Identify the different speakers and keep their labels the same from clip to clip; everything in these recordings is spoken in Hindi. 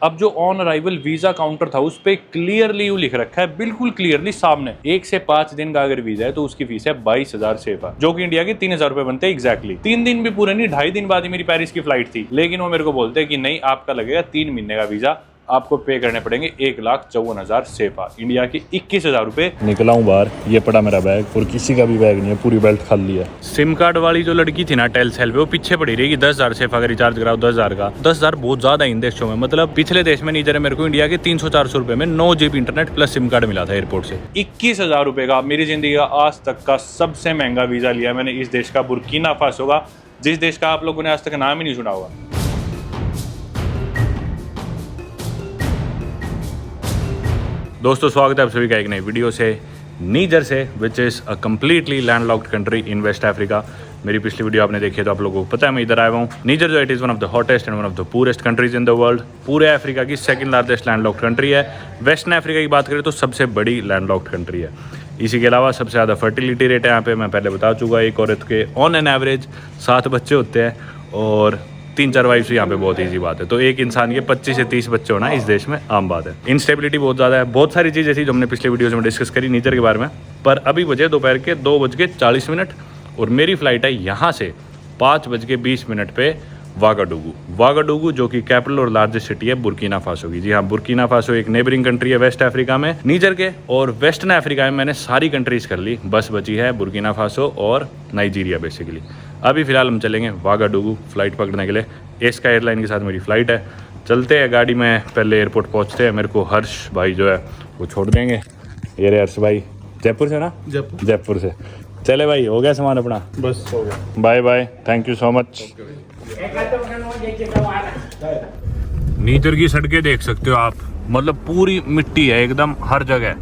Speaker 1: अब जो ऑन अराइवल वीजा काउंटर था उस पे क्लियरली लिख रखा है, बिल्कुल क्लियरली सामने, 1 से 5 दिन का अगर वीजा है तो उसकी फीस है 22,000 सेफा, जो कि इंडिया के 3,000 रुपए बनते हैं एग्जैक्टली। 3 दिन भी पूरे नहीं, 2.5 दिन बाद ही मेरी पेरिस की फ्लाइट थी, लेकिन वो मेरे को बोलते हैं कि नहीं, आपका लगेगा 3 महीने का वीजा, आपको पे करने पड़ेंगे 1,54,000 सेफा, इंडिया के 21,000 रुपए।
Speaker 2: निकला हूँ बाहर, ये पड़ा मेरा बैग, और किसी का भी बैग नहीं है, पूरी बेल्ट खाली है।
Speaker 1: सिम कार्ड वाली जो लड़की थी ना टेलसेल पे, वो पीछे पड़ी रहेगी 10,000 सेफा का रिचार्ज कराओ 10,000 का। 10,000 बहुत ज्यादा इन देशों में, मतलब पिछले देश में नीचे मेरे को इंडिया के 300-400 रुपए में 9 GB internet plus SIM card मिला था एयरपोर्ट से। 21,000 रुपए का मेरी जिंदगी का आज तक का सबसे महंगा वीजा लिया मैंने इस देश का, बुर्किना फासो का, जिस देश का आप लोगों ने आज तक नाम ही नहीं सुना होगा। दोस्तों स्वागत है आप सभी का एक नई वीडियो से नीजर से, which is a completely landlocked country in West Africa. मेरी पिछली वीडियो आपने देखी है तो आप लोगों को पता है मैं इधर आया हूँ। नीजर जो it is one of the hottest and one of the purest countries in the world. पूरे अफ्रीका की सेकंड लार्जेस्ट लैंडलॉक्ड कंट्री है। वेस्टर्न अफ्रीका की बात करें तो सबसे बड़ी लैंडलॉक्ड कंट्री है। इसी के अलावा सबसे ज़्यादा फर्टिलिटी रेट है यहाँ पे, मैं पहले बता चुका। एक औरत के ऑन एन एवरेज 7 बच्चे होते हैं और 3-4 वाइफ यहाँ पे बहुत इजी बात है। तो एक इंसान के 25 से 30 बच्चे होना इस देश में आम बात है। इंस्टेबिलिटी बहुत ज़्यादा है। बहुत सारी चीज़ें थी जो हमने पिछले वीडियोज में डिस्कस करी नीजर के बारे में, पर अभी बजे दोपहर के 2:40 और मेरी फ्लाइट है यहाँ से 5:20 पे वागाडुगू, जो कि कैपिटल और लार्जेस्ट सिटी है बुर्किना फासो की। जी हाँ, बुर्किना फासो एक नेबरिंग कंट्री है वेस्ट अफ्रीका में नीजर के, और वेस्टर्न अफ्रीका में मैंने सारी कंट्रीज कर ली, बस बची है बुर्किना फासो और नाइजीरिया बेसिकली। अभी फिलहाल हम चलेंगे वागाडुगू फ्लाइट पकड़ने के लिए। एस्का एयरलाइन के साथ मेरी फ़्लाइट है। चलते हैं गाड़ी में, पहले एयरपोर्ट पहुंचते हैं। मेरे को हर्ष भाई जो है वो छोड़ देंगे। ये रे हर्ष भाई, जयपुर से ना? जयपुर से। चले भाई, हो गया सामान अपना?
Speaker 2: बस हो गया।
Speaker 1: Bye bye, thank you so much. Niger की सड़कें देख सकते हो आप, मतलब पूरी मिट्टी है एकदम, हर जगह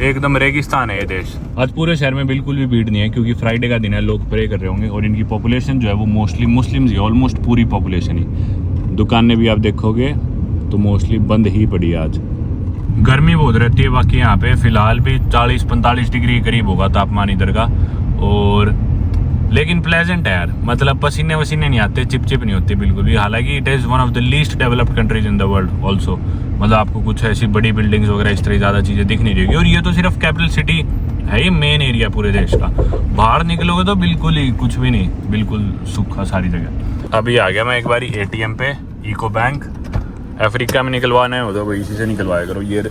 Speaker 1: एकदम रेगिस्तान है ये देश। आज पूरे शहर में बिल्कुल भी भीड़ नहीं है क्योंकि फ्राइडे का दिन है, लोग प्रे कर रहे होंगे, और इनकी पॉपुलेशन जो है वो मोस्टली मुस्लिम्स ही, ऑलमोस्ट पूरी पॉपुलेशन ही। दुकानें भी आप देखोगे तो मोस्टली बंद ही पड़ी है आज। गर्मी बहुत रहती है बाकी यहाँ पे, फिलहाल भी 40-45 डिग्री करीब होगा तापमान इधर का, और लेकिन प्लेजेंट है यार, मतलब पसीने वसीने नहीं आते, चिपचिप नहीं होती बिल्कुल भी। हालांकि it is one of the least developed countries in the world also, मतलब आपको कुछ ऐसी बड़ी बिल्डिंग्स वगैरह इस तरह ज़्यादा चीज़ें दिख नहीं रहेगी। और ये तो सिर्फ कैपिटल सिटी है, ये मेन एरिया पूरे देश का। बाहर निकलोगे तो बिल्कुल ही कुछ भी नहीं, बिल्कुल सूखा सारी जगह। अभी आ गया मैं एक बारी ATM पे, इको बैंक। अफ्रीका में निकलवाना है तो भाई इसी से निकलवाया करो, ये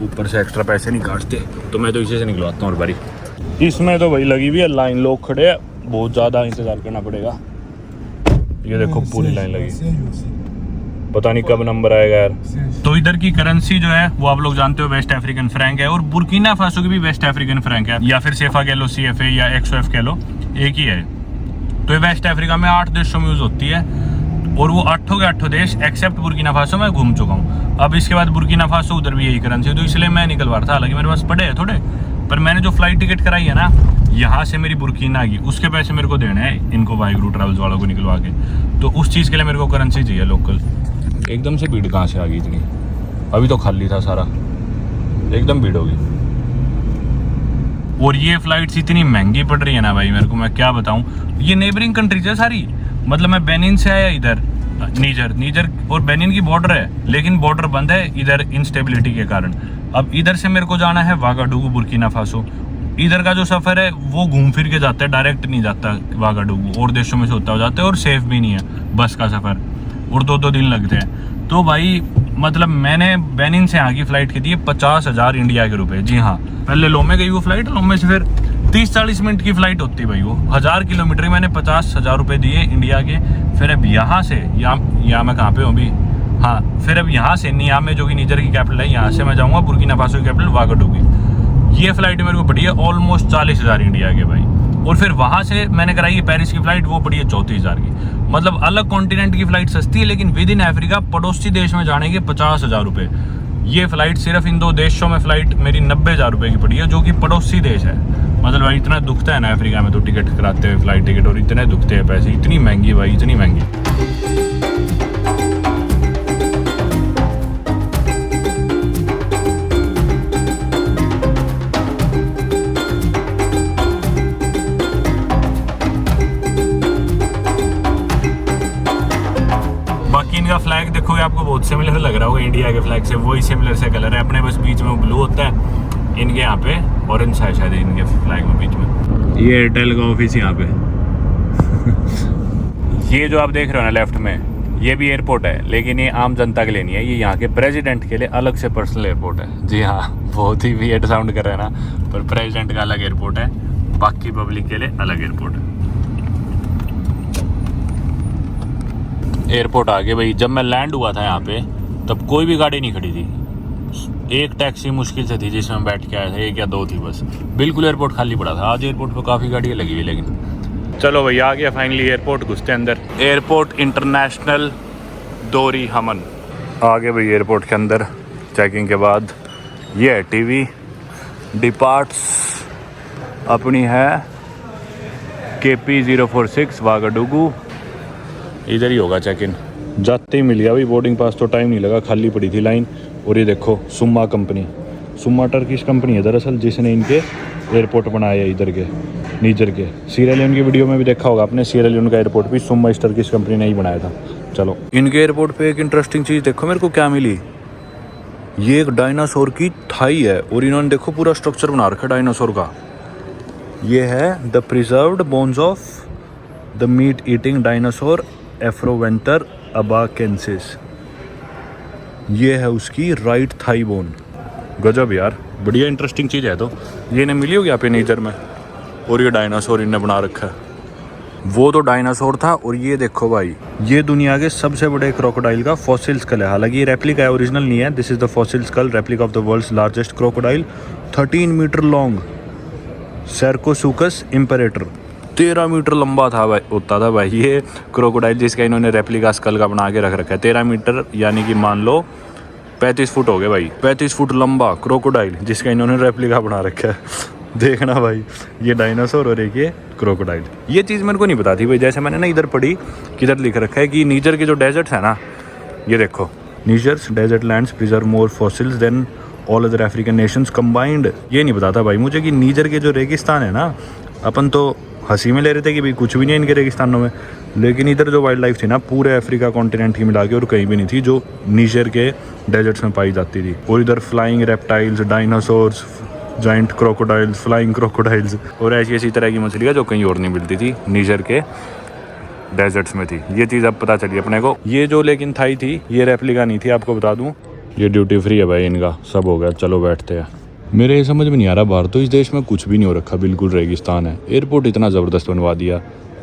Speaker 1: ऊपर से एक्स्ट्रा पैसे नहीं काटते, तो मैं तो इसी से निकलवाता हूँ हर बारी। इसमें तो भाई लगी हुई है लाइन, लोग खड़े हैं, बहुत ज़्यादा इंतज़ार करना पड़ेगा। ये देखो पूरी लाइन लगी, पता नहीं कब नंबर आएगा यार। तो इधर की करेंसी जो है वो आप लोग जानते हो वेस्ट अफ्रीकन फ्रैंक है, और बुर्किना फासो की भी वेस्ट अफ्रीकन फ्रैंक है, या फिर सेफा कह लो, CFA या XOF कह लो, एक ही है। तो ये वेस्ट अफ्रीका में 8 देशों में यूज़ होती है, और वो 8 के 8 देश एक्सेप्ट बुर्किना फासो मैं घूम चुका हूँ। अब इसके बाद बुर्किना फासो, उधर भी यही करेंसी, तो इसलिए मैं निकलवा रहा था। हालांकि मेरे पास पड़े हैं थोड़े, पर मैंने जो फ्लाइट टिकट कराई है ना यहाँ से मेरी बुर्किना की, उसके पैसे मेरे को देने हैं इनको, वाहिगुरु ट्रैवल्स वालों को निकलवा के। तो उस चीज़ के लिए मेरे को करेंसी चाहिए लोकल। एकदम से भीड़ कहाँ से आ गई इतनी? अभी तो खाली था सारा, एकदम भीड़ होगी। और ये फ्लाइट्स इतनी महंगी पड़ रही है ना भाई, मेरे को मैं क्या बताऊँ। ये नेबरिंग कंट्रीज है सारी, मतलब मैं बेनिन से आया इधर, नीजर और बेनिन की बॉर्डर है, लेकिन बॉर्डर बंद है इधर इंस्टेबिलिटी के कारण। अब इधर से मेरे को जाना है वागाडुगू बुर्किना फासो। इधर का जो सफ़र है वो घूम फिर के जाता है, डायरेक्ट नहीं जाता वागाडुगू, और देशों में से होता हो जाता है, और सेफ भी नहीं है बस का सफ़र, और 2-2 दिन लगते हैं। तो भाई मतलब मैंने बेनिन से यहाँ की फ़्लाइट की थी 50,000 इंडिया के रुपए। जी हाँ, पहले लोमे गई वो फ्लाइट, लोमे से फिर 30-40 मिनट की फ़्लाइट होती है भाई, वो 1000 किलोमीटर मैंने 50,000 रुपये दिए इंडिया के। फिर अब यहाँ से यहाँ मैं कहाँ पे हूँ अभी, हाँ, फिर अब यहाँ से नियामे जो कि नीजर की कैपिटल है, यहाँ से मैं जाऊँगा बुर्किना फासो की कैपिटल वागाडुगू। ये फ्लाइट मेरे को पड़ी है ऑलमोस्ट 40,000 इंडिया के भाई। और फिर वहाँ से मैंने कराई है पेरिस की फ़्लाइट, वो पड़ी है 34,000 की। मतलब अलग कॉन्टिनेंट की फ़्लाइट सस्ती है, लेकिन विद इन अफ्रीका पड़ोसी देश में जाने के 50,000 रुपये। ये फ़्लाइट सिर्फ इन 2 देशों में फ़्लाइट मेरी 90,000 रुपये की पड़ी है, जो कि पड़ोसी देश है। मतलब भाई इतना दुखता है ना अफ्रीका में तो टिकट कराते हुए, फ़्लाइट टिकट, और इतने दुखते हैं पैसे, इतनी महंगी भाई, इतनी महंगी। फ्लैग देखो देखोगे आपको बहुत सिमिलर लग रहा होगा इंडिया के फ्लैग से, वही सिमिलर से कलर है अपने, बस बीच में ब्लू होता है, इनके यहाँ पे ऑरेंज है शायद इनके फ्लैग में बीच में। ये एयरटेल का ऑफिस यहाँ पे ये जो आप देख रहे हो ना लेफ्ट में, ये भी एयरपोर्ट है, लेकिन ये आम जनता के लिए नहीं है, ये यहाँ के प्रेसिडेंट के लिए अलग से पर्सनल एयरपोर्ट है। जी हाँ, बहुत ही वियर्ड साउंड कर रहा है ना, पर प्रेसिडेंट का अलग एयरपोर्ट है, बाकी पब्लिक के लिए अलग एयरपोर्ट है। एयरपोर्ट आगे भाई, जब मैं लैंड हुआ था यहाँ पे तब कोई भी गाड़ी नहीं खड़ी थी, एक टैक्सी मुश्किल से थी जिसमें बैठ के आए थे, एक या दो थी बस, बिल्कुल एयरपोर्ट खाली पड़ा था। आज एयरपोर्ट पे काफ़ी गाड़ियाँ लगी हुई, लेकिन चलो भाई आ गया फाइनली एयरपोर्ट, घुसते अंदर। एयरपोर्ट इंटरनेशनल दोरी हमन आ गए भाई एयरपोर्ट के अंदर। चेकिंग के बाद ये है टीवी, डिपार्ट्स अपनी है KP046 वागाडुगू, इधर ही होगा चेक इन। जाते ही मिल गया भाई बोर्डिंग पास, तो टाइम नहीं लगा, खाली पड़ी थी लाइन। और ये देखो सुम्मा कंपनी, सुम्मा टर्किश कंपनी है दरअसल, जिसने इनके एयरपोर्ट बनाया है इधर के नीजर के। सीरिया लियोन की वीडियो में भी देखा होगा आपने, सीरिया लियोन का एयरपोर्ट भी सुम्मा इस टर्किश कंपनी ने ही बनाया था। चलो इनके एयरपोर्ट पे एक इंटरेस्टिंग चीज़ देखो मेरे को क्या मिली, ये एक डायनासोर की थाई है, और इन्होंने देखो पूरा स्ट्रक्चर बना रखा है डायनासोर का। ये है the preserved bones of the meat eating dinosaur Afrovenator abakensis, ये है उसकी राइट थाई बोन। गजब यार, बढ़िया इंटरेस्टिंग चीज़ है। तो ये ने मिली होगी यहाँ पे नेचर में, और ये डायनासोर इनने बना रखा है। वो तो डायनासोर था, और ये देखो भाई, ये दुनिया के सबसे बड़े क्रोकोडाइल का फॉसिल स्कल है। हालांकि ये रेप्लिका है, ओरिजिनल नहीं है। This is the fossil skull replica of the world's largest crocodile, 13 metre long, Sarcosuchus imperator. 13 metre लंबा था भाई, होता था भाई ये क्रोकोडाइल, जिसका इन्होंने रेप्लिका स्कल का बना के रख रखा है। 13 मीटर यानी कि मान लो 35 फुट हो गए भाई, 35 फुट लंबा क्रोकोडाइल जिसका इन्होंने रेप्लिका बना रखा है। देखना भाई, ये डायनासोर और एक ये क्रोकोडाइल। ये चीज़ मेरे को नहीं पता थी भाई, जैसे मैंने ना इधर पढ़ी, किधर लिख रखा है कि नीजर के जो डेजर्ट्स है ना, ये देखो, Niger's desert lands preserve more fossils than all other African nations combined. ये नहीं पता था भाई मुझे कि नीजर के जो रेगिस्तान है ना, अपन तो हंसी में ले रहे थे कि भाई कुछ भी नहीं है इनके रेगिस्तानों में, लेकिन इधर जो वाइल्ड लाइफ थी ना पूरे अफ्रीका कॉन्टिनेंट की मिला के और कहीं भी नहीं थी जो नीजर के डेजर्ट्स में पाई जाती थी। और इधर flying reptiles, dinosaurs, giant crocodiles, flying crocodiles और ऐसी ऐसी तरह की मछलियाँ जो कहीं और नहीं मिलती थी, नीजर के डेजर्ट्स में थी। ये चीज़ अब पता चली अपने को। ये जो लेकिन थाई थी, ये रेप्लिका नहीं थी, आपको बता दूँ। ये ड्यूटी फ्री है भाई इनका, सब हो गया, चलो बैठते हैं। मेरे ये समझ में नहीं आ रहा, बाहर तो इस देश में कुछ भी नहीं हो रखा, बिल्कुल रेगिस्तान है। एयरपोर्ट इतना ज़बरदस्त बनवा दिया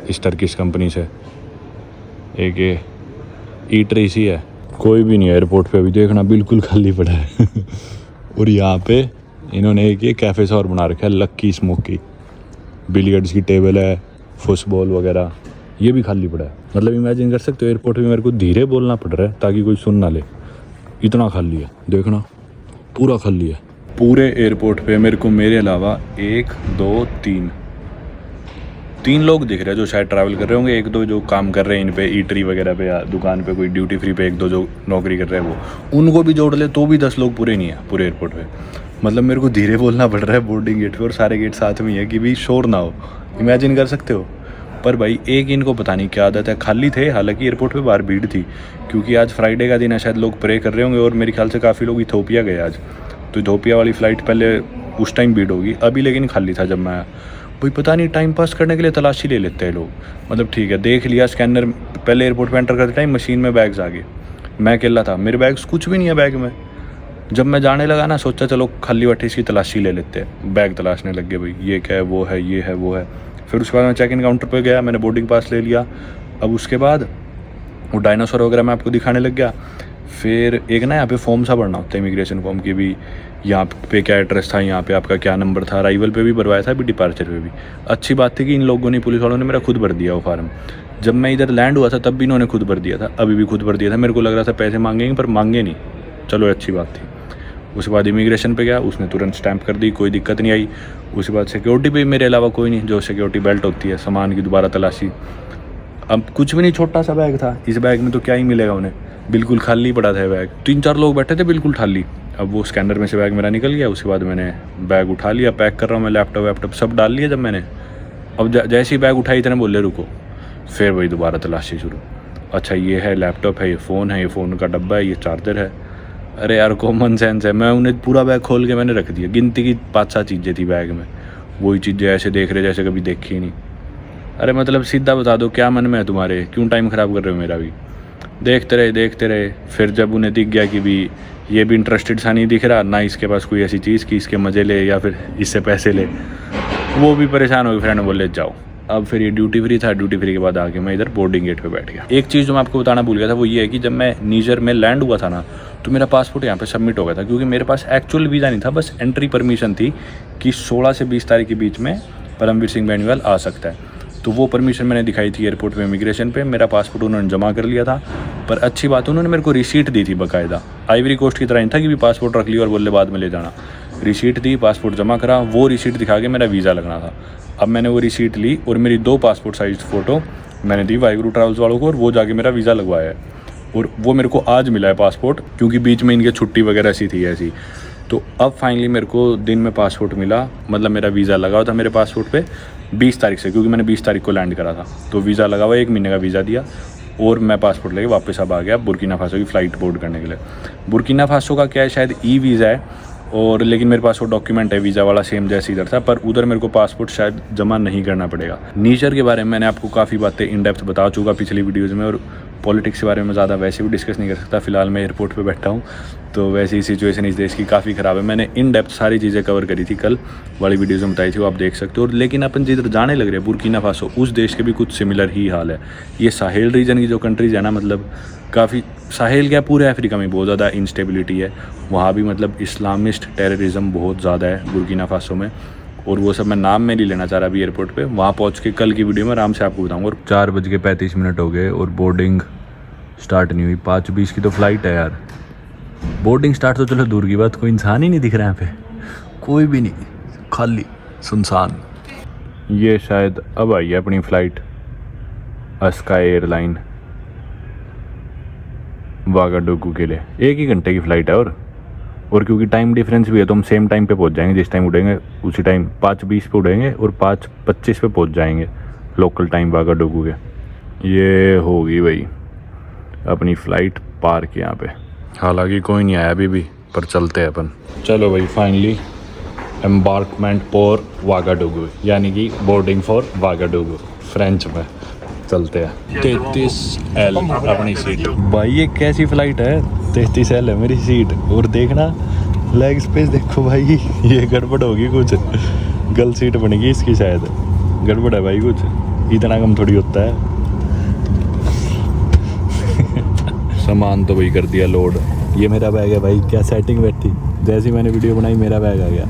Speaker 1: इस टर्किश कंपनी से। एक ये ईटरी सी है, कोई भी नहीं है एयरपोर्ट पे अभी, देखना बिल्कुल खाली पड़ा है। और यहाँ पे इन्होंने एक ये कैफ़े सा और बना रखा है, लक्की स्मोकी। बिलियर्ड्स की टेबल है, फुटबॉल वगैरह, ये भी खाली पड़ा है। मतलब इमेजिन कर सकते हो एयरपोर्ट में मेरे को धीरे बोलना पड़ रहा है ताकि कोई सुन ना ले, इतना खाली है। देखना पूरा खाली है। पूरे एयरपोर्ट पे मेरे को मेरे अलावा 1 2 3 लोग दिख रहे हैं जो शायद ट्रैवल कर रहे होंगे। 1 2 जो काम कर रहे हैं इन पे, ईटरी वगैरह पे या दुकान पे, कोई ड्यूटी फ्री पे 1 2 जो नौकरी कर रहे हैं वो, उनको भी जोड़ ले तो भी 10 लोग पूरे नहीं है पूरे एयरपोर्ट पे। मतलब मेरे को धीरे बोलना पड़ रहा है बोर्डिंग गेट पे, और सारे गेट साथ में ही है कि भाई शोर ना हो। इमेजिन कर सकते हो। पर भाई एक इनको पता नहीं क्या आदत है, खाली थे। हालांकि एयरपोर्ट पे बाहर भीड़ थी, क्योंकि आज फ्राइडे का दिन है, शायद लोग प्रे कर रहे होंगे। और मेरे ख्याल से काफ़ी लोग इथोपिया गए आज, तो इथोपिया वाली फ़्लाइट पहले उस टाइम भीड़ होगी, अभी लेकिन खाली था जब मैं आया। भाई पता नहीं टाइम पास करने के लिए तलाशी ले लेते हैं लोग। मतलब ठीक है, देख लिया स्कैनर, पहले एयरपोर्ट पे एंटर करते टाइम मशीन में बैग्स आ गए, मैं अकेला था, मेरे बैग्स कुछ भी नहीं है बैग में। जब मैं जाने लगा ना, सोचा चलो खाली बैठे इसकी तलाशी ले लेते हैं, बैग तलाशने लग गए भाई, ये क्या है, वो है, ये है, वो है। फिर उसके बाद मैं चेक इन काउंटर पे गया, मैंने बोर्डिंग पास ले लिया। अब उसके बाद वो डायनासोर वगैरह मैं आपको दिखाने लग गया। फिर एक ना यहाँ पे फॉर्म सा भरना होता है, इमिग्रेशन फॉर्म की भी, यहाँ पे क्या एड्रेस था, यहाँ पे आपका क्या नंबर था। अराइवल पे भी भरवाया था, अभी डिपार्चर पे भी। अच्छी बात थी कि इन लोगों ने, पुलिस वालों ने मेरा खुद भर दिया वो फार्म। जब मैं इधर लैंड हुआ था तब भी इन्होंने खुद भर दिया था, अभी भी खुद भर दिया था। मेरे को लग रहा था पैसे मांगेंगे, पर मांगे नहीं, चलो अच्छी बात थी। उसके बाद इमिग्रेशन पे गया, उसने तुरंत स्टैंप कर दी, कोई दिक्कत नहीं आई। उसके बाद सिक्योरिटी पे मेरे अलावा कोई नहीं, जो सिक्योरिटी बेल्ट होती है, सामान की दोबारा तलाशी। अब कुछ भी नहीं, छोटा सा बैग था, इस बैग में तो क्या ही मिलेगा उन्हें, बिल्कुल खाली पड़ा था बैग। 3-4 लोग बैठे थे बिल्कुल खाली। अब वो स्कैनर में से बैग मेरा निकल गया। उसके बाद मैंने बैग उठा लिया, पैक कर रहा हूँ मैं, लैपटॉप सब डाल लिया जब मैंने। अब जैसे ही बैग उठाई इतने बोले रुको, फिर वही दोबारा तलाशी शुरू। अच्छा ये है लैपटॉप है, ये फ़ोन है, ये फ़ोन का डब्बा है, ये चार्जर है। अरे यार कॉमन सेंस है। मैं उन्हें पूरा बैग खोल के मैंने रख दिया, गिनती की 5-7 चीज़ें थी बैग में, वही चीज़ें ऐसे देख रहे जैसे कभी देखी ही नहीं। अरे मतलब सीधा बता दो क्या मन में है तुम्हारे, क्यों टाइम ख़राब कर रहे हो मेरा भी। देखते रहे। फिर जब उन्हें दिख गया कि भी ये भी इंटरेस्टेड सा नहीं दिख रहा, ना इसके पास कोई ऐसी चीज़ कि इसके मज़े ले या फिर इससे पैसे ले, वो भी परेशान हो गए। फ्रेंड बोले जाओ। अब फिर ये ड्यूटी फ्री था, ड्यूटी फ्री के बाद आके मैं इधर बोर्डिंग गेट पे बैठ गया। एक चीज़ जो मैं आपको बताना भूल गया था वो ये है कि जब मैं नीजर में लैंड हुआ था ना, तो मेरा पासपोर्ट यहाँ पे सबमिट हो गया था, क्योंकि मेरे पास एक्चुअल वीज़ा नहीं था, बस एंट्री परमिशन थी कि 16 से 20 तारीख के बीच में परमवीर सिंह बेनीवाल आ सकता है। तो वो परमिशन मैंने दिखाई थी एयरपोर्ट पे, इमिग्रेशन पे। मेरा पासपोर्ट उन्होंने जमा कर लिया था, पर अच्छी बात उन्होंने मेरे को रिसीट दी थी बाकायदा। आइवरी कोस्ट की तरह नहीं था कि भी पासपोर्ट रख लिया और बोले बाद में ले जाना। रिसीट दी, पासपोर्ट जमा करा, वो रिसीट दिखा के मेरा वीज़ा लगना था। अब मैंने वो रिसीट ली और मेरी 2 पासपोर्ट साइज फ़ोटो मैंने दी वाहिगुरु ट्रैवल्स वालों को, और वो जाके मेरा वीज़ा लगवाया है। और वो मेरे को आज मिला है पासपोर्ट, क्योंकि बीच में इनके छुट्टी वगैरह सी थी ऐसी। तो अब फाइनली मेरे को दिन में पासपोर्ट मिला, मतलब मेरा वीज़ा लगा हुआ था मेरे पासपोर्ट पे 20 तारीख से, क्योंकि मैंने 20 तारीख को लैंड करा था। तो वीज़ा लगा हुआ, 1 महीने का वीज़ा दिया, और मैं पासपोर्ट लेके वापस अब आ गया बुर्किना फासो की फ़्लाइट बोर्ड करने के लिए। बुर्किना फासो का क्या है, शायद ई वीज़ा है, और लेकिन मेरे पास वो डॉक्यूमेंट है वीज़ा वाला सेम जैसे इधर था, पर उधर मेरे को पासपोर्ट शायद जमा नहीं करना पड़ेगा। नीजर के बारे में मैंने आपको काफ़ी बातें इन डेप्थ बता चुका पिछली वीडियोज़ में, और पॉलिटिक्स के बारे में ज़्यादा वैसे भी डिस्कस नहीं कर सकता। फ़िलहाल मैं एयरपोर्ट पे बैठा हूँ, तो वैसे ही सिचुएशन इस देश की काफ़ी ख़राब है। मैंने इन डेप्थ सारी चीज़ें कवर करी थी, कल वाली वीडियोज़ में बताई थी, वो आप देख सकते हो। लेकिन अपन जिधर जाने लग रहे हैं बुर्किना फासो, उस देश के भी कुछ सिमिलर ही हाल है। ये साहेल रीजन की जो कंट्रीज़ है ना, मतलब काफ़ी, साहेल क्या पूरे अफ्रीका में बहुत ज़्यादा इंस्टेबिलिटी है। वहाँ भी मतलब इस्लामिस्ट टेररिज्म बहुत ज़्यादा है बुर्किना फासो में, और वो सब मैं नाम में नहीं लेना चाह रहा अभी एयरपोर्ट पे। वहाँ पहुँच के कल की वीडियो में आराम से आपको बताऊँगा। और 4:35 हो गए और बोर्डिंग स्टार्ट नहीं हुई। 5:20 की तो फ़्लाइट है यार। बोर्डिंग स्टार्ट तो चलो दूर की बात, कोई इंसान ही नहीं दिख रहा है यहाँ पे, कोई भी नहीं, खाली सुनसान। ये शायद अब आई है अपनी फ़्लाइट, स्काई एयरलाइन वागाडोगू के लिए। 1 ही घंटे की फ़्लाइट है, और क्योंकि टाइम डिफरेंस भी है तो हम सेम टाइम पे पहुंच जाएंगे। जिस टाइम उड़ेंगे उसी टाइम 5:20 पे उड़ेंगे और 5:25 पे पहुंच जाएंगे लोकल टाइम वागाडोगू के। ये होगी भाई अपनी फ़्लाइट पार्क यहाँ पे। हालांकि कोई नहीं आया अभी भी, पर चलते हैं अपन। चलो भाई फाइनली एम्बार्कमेंट फॉर वागाडोगू, यानी कि बोर्डिंग फॉर वागाडोगू फ्रेंच में। चलते हैं। 33L अपनी सीट। भाई ये कैसी फ़्लाइट है, 33L है मेरी सीट। और देखना लेग स्पेस देखो भाई, ये गड़बड़ होगी कुछ, गर्ल सीट बनेगी इसकी शायद। गड़बड़ है भाई कुछ, इतना कम थोड़ी होता है। सामान तो भाई कर दिया लोड। ये मेरा बैग है भाई, क्या सेटिंग बैठी, जैसी मैंने वीडियो बनाई मेरा बैग आ गया।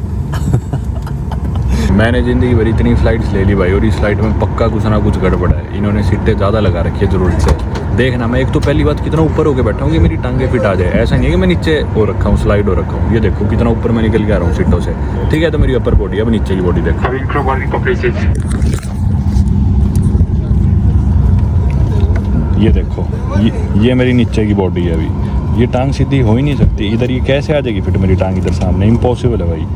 Speaker 1: मैंने ज़िंदगी भर इतनी फ़्लाइट्स ले ली भाई, और इस फ्लाइट में पक्का कुछ ना कुछ गड़बड़ है। इन्होंने सीटें ज़्यादा लगा रखी है ज़रूरत से। देखना मैं एक तो पहली बात कितना ऊपर होके बैठा हूँ कि मेरी टांगे फिट आ जाए। ऐसा नहीं है कि मैं नीचे हो रखा हूँ, स्लाइड हो रखा हूँ। ये देखो कितना ऊपर मैं निकल के आ रहा हूँ सीटों से। ठीक है, तो मेरी अपर बॉडी, अब नीचे की बॉडी देखो। ये देखो, ये मेरी नीचे की बॉडी है। अभी ये टांग सीधी हो ही नहीं सकती इधर, ये कैसे आ जाएगी फिट मेरी टांग इधर सामने, इम्पॉसिबल है भाई।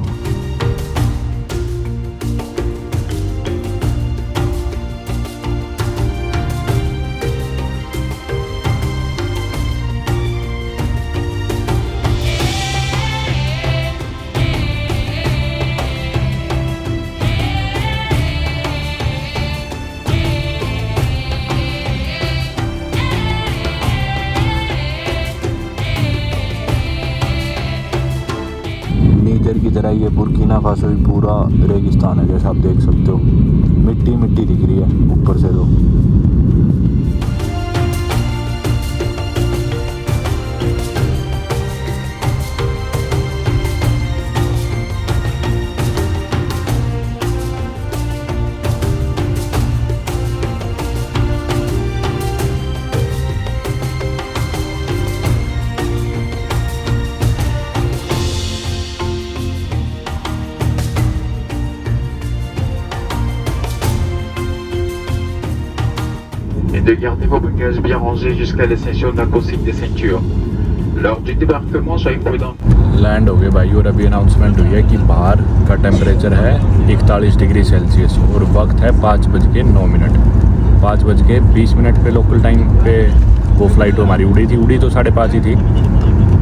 Speaker 1: नीजर की तरह ये बुर्किना फासो भी पूरा रेगिस्तान है, जैसा आप देख सकते हो। मिट्टी मिट्टी दिख रही है ऊपर से तो।
Speaker 3: De garder vos bagages bien rangés jusqu'à l'ascension d'un consigne des ceintures. Lors du débarquement, soyez prudents.
Speaker 1: Land हो गए भाई, और अभी अनाउंसमेंट हुई है कि बाहर का टेम्परेचर है 41 डिग्री सेल्सियस और वक्त है 5:09। 5:20 पे लोकल टाइम पे वो फ़्लाइट तो हमारी उड़ी तो 5:30 ही थी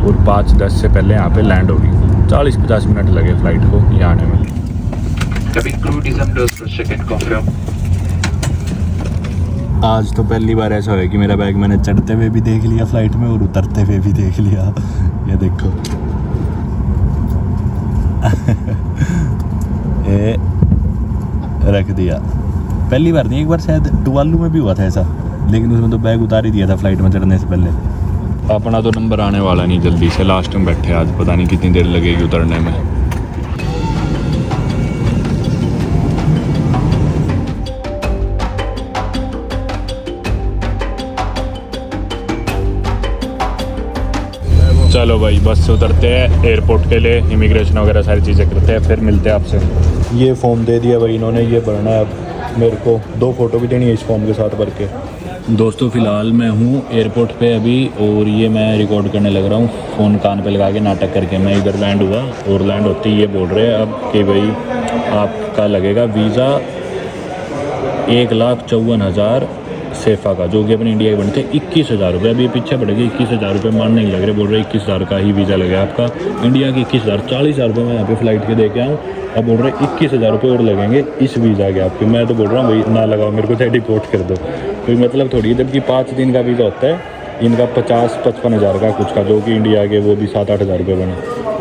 Speaker 1: और 5:10 से पहले यहाँ पे लैंड होगी। 40-50 मिनट लगे फ़्लाइट को यहाँ आने में।
Speaker 3: Cabin crew descend for check-in confirm.
Speaker 1: आज तो पहली बार ऐसा हुआ कि मेरा बैग मैंने चढ़ते हुए भी देख लिया फ़्लाइट में और उतरते हुए भी देख लिया। ये देखो ये रख दिया। पहली बार नहीं, एक बार शायद टुवालू में भी हुआ था ऐसा, लेकिन उसमें तो बैग उतार ही दिया था फ़्लाइट में चढ़ने से पहले। अपना तो नंबर आने वाला नहीं जल्दी से, लास्ट में बैठे आज, पता नहीं कितनी देर लगेगी उतरने में। चलो भाई बस से उतरते हैं एयरपोर्ट के लिए, इमिग्रेशन वगैरह सारी चीज़ें करते हैं, फिर मिलते हैं आपसे। ये फॉर्म दे दिया भाई इन्होंने, ये भरना है। अब मेरे को 2 फ़ोटो भी देनी है इस फॉर्म के साथ भर के। दोस्तों फ़िलहाल मैं हूँ एयरपोर्ट पे अभी, और ये मैं रिकॉर्ड करने लग रहा हूँ फ़ोन कान पे लगा के नाटक करके। मैं इधर लैंड हुआ और लैंड होते ही ये बोल रहे हैं अब कि भाई आपका लगेगा वीज़ा 1,54,000 सेफ़ा का, जो कि अपने इंडिया के बनते हैं 21,000 रुपये। अभी पीछे पड़ेगी 21,000 रुपये, मान नहीं लग रहे, बोल रहे 21,000 का ही वीज़ा लगेगा आपका। इंडिया के 21,000, 40,000 रुपये मैं यहाँ पे फ़्लाइट के दे के आऊँ, अब बोल रहे 21,000 रुपये और लगेंगे इस वीज़ा के आपके। मैं तो बोल रहा हूँ भाई ना लगाओ, मेरे को चाहे डिपोर्ट कर दो, कोई मतलब थोड़ी है। जबकि 5 दिन का वीज़ा होता है इनका 50-55 हज़ार का कुछ का, जो कि इंडिया के वो भी 7-8 हज़ार रुपये बने,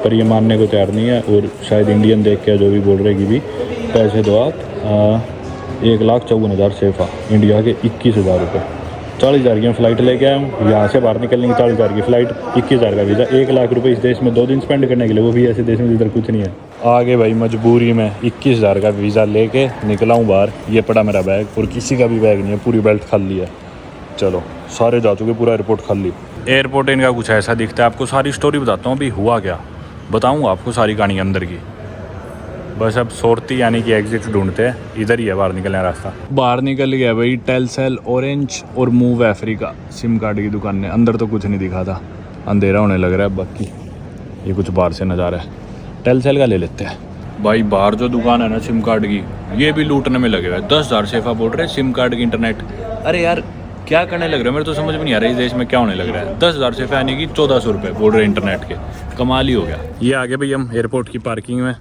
Speaker 1: पर ये मानने को तैयार नहीं है। और शायद इंडियन देख के जो भी बोल रहे कि भी पैसे दो आप, 1,54,000 सेफ़ा, इंडिया के 21,000 रुपये। 40,000 की फ़्लाइट लेके आया हूँ, यहाँ से बाहर निकलने की 40,000 की फ़्लाइट, 21,000 का वीज़ा, 1,00,000 रुपये इस देश में 2 दिन स्पेंड करने के लिए, वो भी ऐसे देश में जिधर कुछ नहीं है। आगे भाई मजबूरी में 21,000 का वीज़ा लेके निकला हूँ बाहर। ये पड़ा मेरा बैग, और किसी का भी बैग नहीं है, पूरी बेल्ट खाली है। चलो सारे जा चुके, पूरा एयरपोर्ट खाली। एयरपोर्ट इनका कुछ ऐसा दिखता है, आपको सारी स्टोरी बताता हूँ अभी हुआ क्या, बताऊँगा आपको सारी कहानी अंदर की। बस अब सोरती यानी कि एग्जिट ढूंढते हैं, इधर ही है बाहर निकलने का रास्ता। बाहर निकल गया भाई टेलसेल, ऑरेंज और मूव अफ्रीका सिम कार्ड की दुकान ने। अंदर तो कुछ नहीं दिखा था, अंधेरा होने लग रहा है। बाकी ये कुछ बाहर से नज़ारा है, टेलसेल का ले लेते हैं। भाई बाहर जो दुकान है ना सिम कार्ड की, ये भी लूटने में लगे हुए हैं। 10,000 सेफ़ा बोल रहे हैं सिम कार्ड की, इंटरनेट। अरे यार क्या करने लग रहे हो, मेरे तो समझ में नहीं आ रहा इस देश में क्या होने लग रहा है। 10,000 सेफ़ा यानी कि 1,400 रुपये बोल रहे हैं इंटरनेट के, कमाल ही हो गया। ये आगे भाई हम एयरपोर्ट की पार्किंग में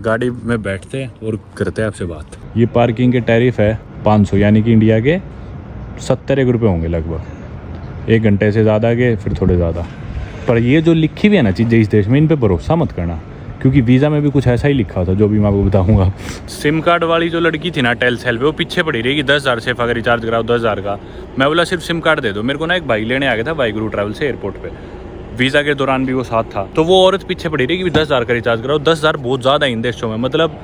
Speaker 1: गाड़ी में बैठते हैं और करते हैं आपसे बात। ये पार्किंग के टैरिफ है 500, यानी कि इंडिया के 70 रुपये होंगे लगभग। 1 घंटे से ज़्यादा के फिर थोड़े ज़्यादा। पर ये जो लिखी हुई है ना चीज़ें इस देश में, इन पे भरोसा मत करना, क्योंकि वीज़ा में भी कुछ ऐसा ही लिखा था, जो भी मैं आपको बताऊंगा। सिम कार्ड वाली जो लड़की थी ना टेलसेल पे, वो पीछे पड़ी रही कि 10,000 सेफ़ा का रिचार्ज कराओ 10,000 का। मैं बोला सिर्फ सिम कार्ड दे दो। मेरे को ना एक भाई लेने आ गया था वाइगुरु ट्रैवल से एयरपोर्ट पे, वीज़ा के दौरान भी वो साथ था। तो वो औरत पीछे पड़ी रही कि 10,000 का रिचार्ज कराओ। 10,000 बहुत ज़्यादा इन देशों में, मतलब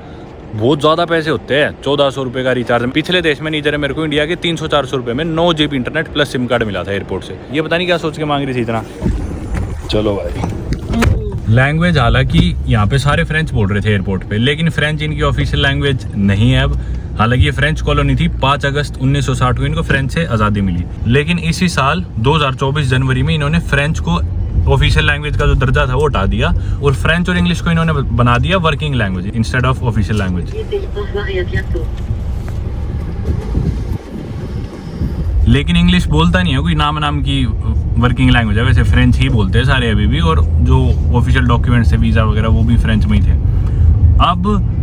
Speaker 1: बहुत ज़्यादा पैसे होते हैं। 1,400 रुपये का रिचार्ज पिछले देश में नहीं दे रहे मेरे को, इंडिया के 300-400 रुपये में 9 GB internet plus SIM card मिला था एयरपोर्ट से। ये पता नहीं क्या सोच के मांग रही थी इतना। चलो भाई, लैंग्वेज हालांकि यहाँ पे सारे फ्रेंच बोल रहे थे एयरपोर्ट पे, लेकिन फ्रेंच इनकी ऑफिशियल लैंग्वेज नहीं है अब। हालांकि ये फ्रेंच कॉलोनी थी, 5 अगस्त 1960 को इनको फ्रेंच से आज़ादी मिली, लेकिन इसी साल 2024 जनवरी में इन्होंने फ्रेंच को ऑफिशियल लैंग्वेज का जो दर्जा था वो हटा दिया, और फ्रेंच और इंग्लिश को इन्होंने बना दिया working language instead of official language. लेकिन इंग्लिश बोलता नहीं है कोई, नाम की वर्किंग लैंग्वेज है। वैसे फ्रेंच ही बोलते हैं सारे अभी भी, और जो ऑफिशियल डॉक्यूमेंट्स है वीज़ा वगैरह वो भी फ्रेंच में ही थे। अब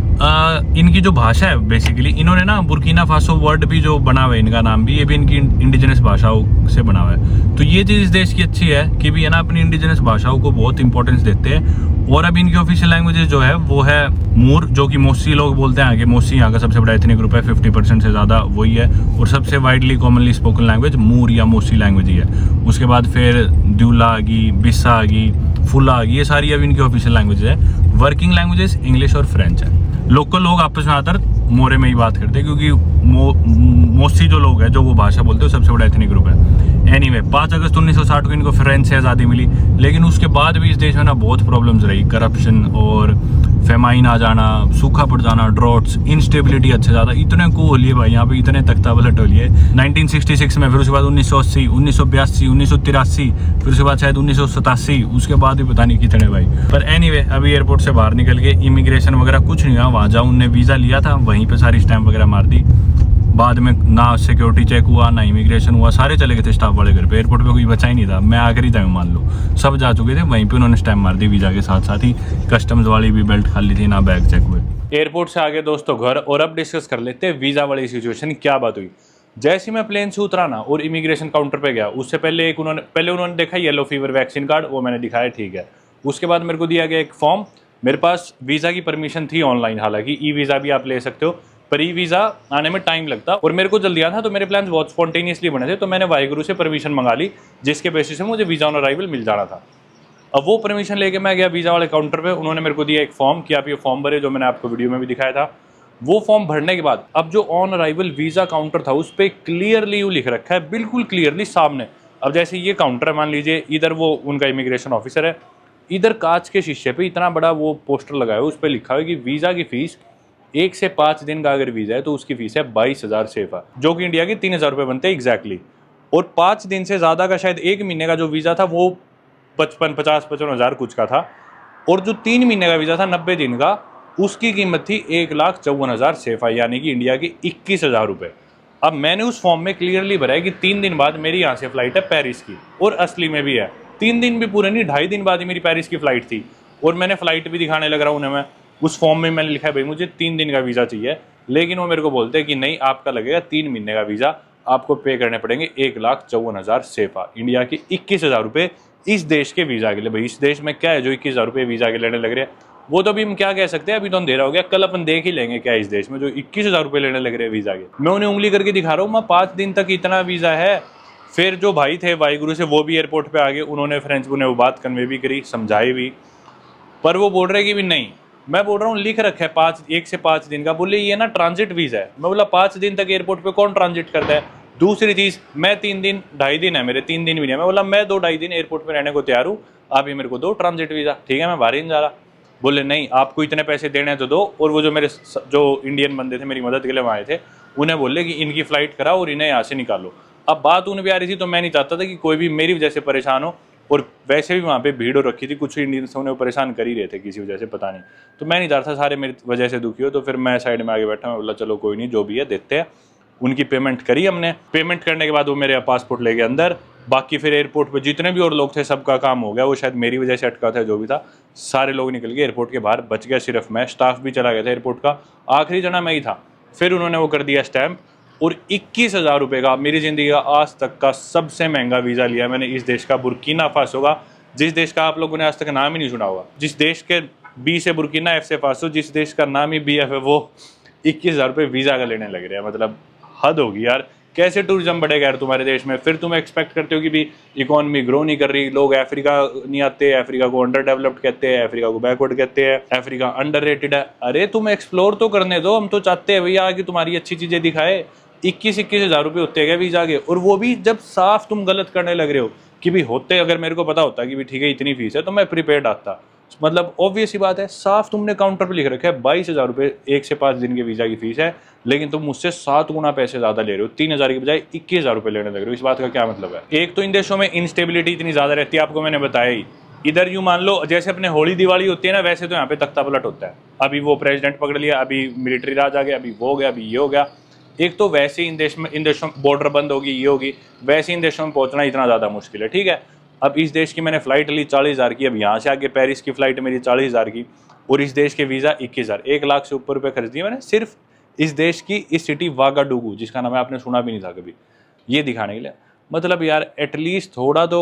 Speaker 1: इनकी जो भाषा है बेसिकली, इन्होंने ना बुर्किना फासो वर्ड भी जो बना हुआ है, इनका नाम भी, ये भी इनकी इंडिजिनस भाषाओं से बना हुआ है। तो ये चीज़ इस देश की अच्छी है कि भी है ना, अपनी इंडिजिनस भाषाओं को बहुत इंपॉर्टेंस देते हैं। और अब इनकी ऑफिशियल लैंग्वेज जो है वो है मूर, जो कि मोसी लोग बोलते हैं आगे। मोसी यहाँ का सबसे बड़ा एथनिक ग्रुप है, 50% से ज़्यादा वही है, और सबसे वाइडली कॉमनली स्पोकन लैंग्वेज मूर या मोसी लैंग्वेज ही है। उसके बाद फिर द्यूला आ गई, बिस्सा आ गई, फुला आ गई, ये सारी अब इनकी ऑफिशियल लैंग्वेज है। वर्किंग लैंग्वेजेस इंग्लिश और फ्रेंच है। लोकल लोग आपस में आकर मोरे में ही बात करते हैं, क्योंकि मोस्टली जो लोग हैं जो वो भाषा बोलते हैं सबसे बड़ा एथनिक ग्रुप है। एनीवे 5 अगस्त 1960 को इनको फ्रेंच से आज़ादी मिली, लेकिन उसके बाद भी इस देश में ना बहुत प्रॉब्लम्स रही। करप्शन और फेमाइन आ जाना, सूखा पड़ जाना, ड्रॉट्स, इंस्टेबिलिटी अच्छे ज़्यादा, इतने को हो लिए भाई यहाँ पे, इतने तख्ता पलट हो लिए 1966 में, फिर उसके बाद 1980, 1982, 1983, फिर उसके बाद शायद 1987, उसके बाद भी पता नहीं कितने भाई। पर एनीवे अभी एयरपोर्ट से बाहर निकल के इमिग्रेशन वगैरह कुछ नहीं हुआ। वहाँ जाऊँ, उनने वीज़ा लिया था, वहीं पर सारी स्टैम्प वगैरह मार दी, बाद में ना सिक्योरिटी चेक हुआ ना इमिग्रेशन हुआ, सारे चले गए थे स्टाफ वाले घर पे। एयरपोर्ट पे कोई बचा ही नहीं था, मैं आखिरी था मान लो, सब जा चुके थे। वहीं पे उन्होंने स्टैम्प मार दी वीज़ा के साथ साथ ही। कस्टम्स वाली भी बेल्ट खाली थी, ना बैग चेक हुए। एयरपोर्ट से आगे दोस्तों घर, और अब डिस्कस कर लेते हैं वीज़ा वाली सिचुएशन। क्या बात हुई, जैसे मैं प्लेन से उतरा ना और इमिग्रेशन काउंटर पे गया, उससे पहले उन्होंने देखा येलो फीवर वैक्सीन कार्ड, वो मैंने दिखाया, ठीक है। उसके बाद मेरे को दिया गया एक फॉर्म। मेरे पास वीज़ा की परमिशन थी ऑनलाइन, हालांकि ई वीज़ा भी आप ले सकते हो, पर ई वीज़ा आने में टाइम लगता, और मेरे को जल्दी आना था, तो मेरे प्लान बहुत स्पॉन्टेनियसली बने थे। तो मैंने वाहिगुरु से परमिशन मंगा ली, जिसके बेसिस से मुझे वीज़ा ऑन अराइवल मिल जाना था। अब वो परमिशन लेके मैं गया वीज़ा वाले काउंटर पे। उन्होंने मेरे को दिया एक फॉर्म कि आप ये फॉर्म भरे, जो मैंने आपको वीडियो में भी दिखाया था। वो फॉर्म भरने के बाद अब जो ऑन अराइवल वीज़ा काउंटर था, उस पर क्लियरली लिख रखा है, बिल्कुल क्लियरली सामने। अब जैसे ये काउंटर है, मान लीजिए इधर वो उनका इमिग्रेशन ऑफिसर है, इधर कांच के शीशे पे इतना बड़ा वो पोस्टर लगा है, उस पर लिखा है कि वीज़ा की फ़ीस 1 से 5 दिन का अगर वीज़ा है तो उसकी फ़ीस है 22,000 सेफा, जो कि इंडिया के 3,000 रुपये बनते हैं एग्जैक्टली। और 5 दिन से ज़्यादा का शायद 1 महीने का जो वीज़ा था वो 55,000 कुछ का था। और जो 3 महीने का वीज़ा था 90 दिन का, उसकी कीमत थी 1,54,000 सेफा, यानी कि इंडिया की 21,000 रुपये। अब मैंने उस फॉर्म में क्लियरली भरा है कि 3 दिन बाद मेरी यहाँ से फ़्लाइट है पेरिस की, और असली में भी है 3 दिन भी पूरे नहीं, 2.5 दिन बाद ही मेरी पेरिस की फ़्लाइट थी। और मैंने फ़्लाइट भी दिखाने लग रहा हूँ उन्हें मैं। उस फॉर्म में मैंने लिखा है भाई मुझे 3 दिन का वीज़ा चाहिए, लेकिन वो मेरे को बोलते हैं कि नहीं, आपका लगेगा 3 महीने का वीज़ा, आपको पे करने पड़ेंगे 1,54,000 सेफा, इंडिया के 21,000 रुपये इस देश के वीज़ा के लिए। भाई इस देश में क्या है जो 21,000 रुपये वीज़ा के लेने लग रहे हैं? वो तो अभी हम क्या कह सकते हैं, अभी तो अंधेरा हो गया, कल अपन देख ही लेंगे क्या इस देश में जो 21,000 रुपये लेने लग रहे हैं वीज़ा के। मैं उन्हें उंगली करके दिखा रहा हूँ, मैं 5 दिन तक इतना वीज़ा है। फिर जो भाई थे वाहिगुरु से, वो भी एयरपोर्ट पे आ गए, उन्होंने फ्रेंच में वो बात कन्वे भी करी, समझाई भी, पर वो बोल रहे कि भी नहीं। मैं बोल रहा हूँ लिख रखा है 1 से 5 दिन का, बोले ये ना ट्रांजिट वीज़ा है। मैं बोला 5 दिन तक एयरपोर्ट पे कौन ट्रांजिट करता है? दूसरी चीज़, मैं 3 दिन 2.5 दिन है मेरे, 3 दिन भी नहीं है। मैं बोला मैं 2-2.5 दिन एयरपोर्ट पे रहने को तैयार हूँ, आप ये मेरे को दो ट्रांजिट वीज़ा, ठीक है मैं बाहर ही नहीं जा रहा। बोले नहीं, आपको इतने पैसे देने हैं तो दो। और वो जो मेरे जो इंडियन बंदे थे मेरी मदद के लिए वहाँ आए थे, उन्हें बोले कि इनकी फ़्लाइट कराओ और इन्हें यहाँ से निकालो। अब बात उन्हें भी आ रही थी, तो मैं नहीं चाहता था कि कोई भी मेरी वजह से परेशान हो, और वैसे भी वहाँ पे भीड़ हो रखी थी, कुछ इंडियंस उन्हें परेशान कर ही रहे थे किसी वजह से, पता नहीं। तो मैं नहीं चाहता सारे मेरी वजह से दुखी हो, तो फिर मैं साइड में आगे बैठा, मैं बोला चलो कोई नहीं, जो भी है देते हैं। उनकी पेमेंट करी हमने। पेमेंट करने के बाद वो मेरे पासपोर्ट ले गए अंदर। बाकी फिर एयरपोर्ट पे जितने भी और लोग थे सबका काम हो गया। वो शायद मेरी वजह से अटका था, जो भी था, सारे लोग निकल गए एयरपोर्ट के बाहर, बच गया सिर्फ मैं। स्टाफ भी चला गया था एयरपोर्ट का, आखिरी जना मैं ही था। फिर उन्होंने वो कर दिया स्टैम्प, और 21,000 रुपये का मेरी ज़िंदगी का आज तक का सबसे महंगा वीज़ा लिया मैंने इस देश का, बुर्किना फासो का, जिस देश का आप लोगों ने आज तक नाम ही नहीं सुना होगा। जिस देश के बी से बुर्किना, एफ से फासो, जिस देश का नाम ही BF है, वो 21,000 रुपये वीज़ा का लेने लग रहे हैं। मतलब हद होगी यार, कैसे टूरिज्म बढ़ेगा यार तुम्हारे देश में? फिर तुम एक्सपेक्ट करते हो कि भी इकोनॉमी ग्रो नहीं कर रही, लोग अफ्रीका नहीं आते, अफ्रीका को अंडर डेवलप्ड कहते हैं, अफ्रीका को बैकवर्ड कहते हैं, अफ्रीका अंडररेटेड है। अरे तुम एक्सप्लोर तो करने दो, हम तो चाहते हैं भैया कि तुम्हारी अच्छी चीज़ें दिखाए। 21,000 रुपये होते हैं वीज़ा के, और वो भी जब साफ तुम गलत करने लग रहे हो कि भी होते, अगर मेरे को पता होता कि भी ठीक है इतनी फीस है तो मैं प्रीपेड आता। मतलब ऑब्वियस ही बात है, साफ तुमने काउंटर पे लिख रखा है 22,000 रुपये 1 से 5 दिन के वीज़ा की फीस है, लेकिन तुम मुझसे 7 गुना पैसे ज़्यादा ले रहे हो, 3,000 की बजाय 21,000 रुपये लेने लग रहे हो। इस बात का क्या मतलब है? एक तो इन देशों में इंस्टेबिलिटी इतनी ज़्यादा रहती है, आपको मैंने बताया ही। इधर यूँ मान लो जैसे अपने होली दिवाली होती है ना, वैसे तो यहाँ पे तख्ता पलट होता है। अभी वो प्रेसिडेंट पकड़ लिया, अभी मिलिट्री राज आ गया, अभी वो हो गया, अभी ये हो गया। एक तो वैसे ही इन देशों बॉर्डर बंद होगी, ये होगी, वैसे इन देशों में पहुँचना इतना ज़्यादा मुश्किल है, ठीक है। अब इस देश की मैंने फ़्लाइट ली 40,000 की, अब यहाँ से आगे पेरिस की फ़्लाइट मेरी 40,000 की, और इस देश के वीज़ा 21,000, 1 लाख से ऊपर रुपये खर्च दिए मैंने सिर्फ इस देश की इस सिटी वागाडुगू, जिसका नाम है आपने सुना भी नहीं था कभी, ये दिखाने के लिए। मतलब यार एटलीस्ट थोड़ा तो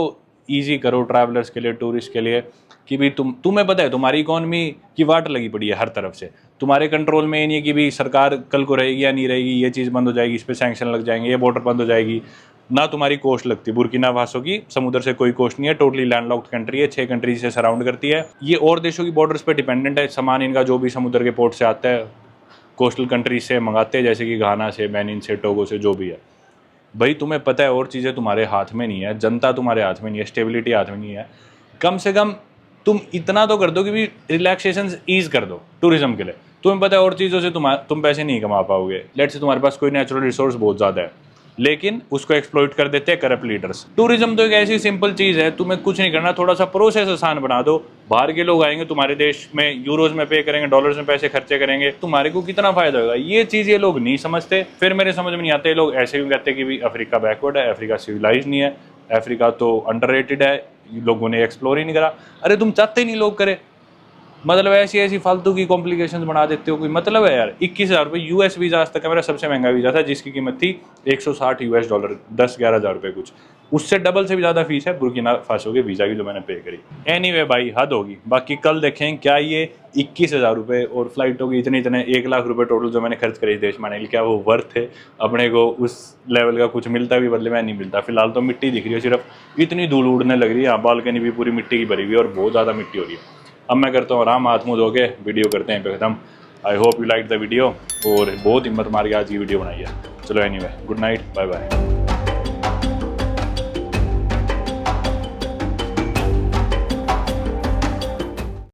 Speaker 1: ईजी करो ट्रैवलर्स के लिए, टूरिस्ट के लिए, कि भी तुम्हें पता है तुम्हारी इकॉनमी की वाट लगी पड़ी है हर तरफ से, तुम्हारे कंट्रोल में ये नहीं है कि भी सरकार कल को रहेगी या नहीं रहेगी, ये चीज़ बंद हो जाएगी, इस पर सैंक्शन लग जाएंगे, ये बॉर्डर बंद हो जाएगी ना, तुम्हारी कोस्ट लगती है। बुर्किना फासो की समुद्र से कोई कोस्ट नहीं है, टोटली लैंडलॉक्ड कंट्री है, 6 कंट्रीज से सराउंड करती है। ये और देशों की बॉर्डर्स पे डिपेंडेंट है, सामान इनका जो भी समुद्र के पोर्ट से आता है कोस्टल कंट्रीज से मंगाते हैं, जैसे कि घाना से, बेनिन से, टोगो से, जो भी है। भाई तुम्हें पता है और चीज़ें तुम्हारे हाथ में नहीं है, जनता तुम्हारे हाथ में नहीं है, स्टेबिलिटी हाथ में नहीं है। कम से कम तुम इतना तो कर दो कि भी रिलैक्सेशन ईज कर दो टूरिज्म के लिए। तुम्हें पता है और चीज़ों से तुम पैसे नहीं कमा पाओगे। लेट्स से तुम्हारे पास कोई नेचुरल रिसोर्स बहुत ज़्यादा है, लेकिन उसको एक्सप्लॉइट कर देते हैं करप्ट लीडर्स। टूरिज्म तो एक ऐसी सिंपल चीज़ है, तुम्हें कुछ नहीं करना, थोड़ा सा प्रोसेस आसान बना दो। बाहर के लोग आएंगे तुम्हारे देश में, यूरोज में पे करेंगे, डॉलर्स में पैसे खर्चे करेंगे, तुम्हारे को कितना फायदा होगा। ये चीज़ ये लोग नहीं समझते। फिर मेरे समझ में नहीं आते, लोग ऐसे भी कहते हैं कि भी अफ्रीका बैकवर्ड है, अफ्रीका सिविलाइज नहीं है, अफ्रीका तो अंडररेटेड है, लोगों ने एक्सप्लोर ही नहीं करा। अरे तुम चाहते ही नहीं लोग करे, मतलब ऐसी ऐसी फालतू की कॉम्प्लिकेशंस बना देते हो, कोई मतलब है यार। 21,000 रुपये यूएस वीज़ा आज तक का मेरा सबसे महंगा वीज़ा था, जिसकी कीमत थी $160 $10 11,000 रुपये कुछ, उससे डबल से भी ज़्यादा फीस है बुर्किना फासो के वीज़ा की जो मैंने पे करी। एनीवे भाई हद होगी। बाकी कल देखें क्या ये 21,000 रुपये और फ्लाइटों की इतने 1 लाख रुपये टोटल जो मैंने खर्च करे इस देश में आने के लिए, क्या वो वर्थ है? अपने को उस लेवल का कुछ मिलता भी बदले में नहीं मिलता। फिलहाल तो मिट्टी दिख रही है, सिर्फ इतनी धूल उड़ने लग रही है, यहाँ बालकनी भी पूरी मिट्टी की भरी हुई है और बहुत ज़्यादा मिट्टी हो रही है। अब मैं करता हूँ आराम, हाथ मुँह धो के वीडियो करते हैं पे ख़त्म। I hope you like the video, और बहुत हिम्मत मार के आज की वीडियो बनाई है। चलो anyway, good night, bye bye.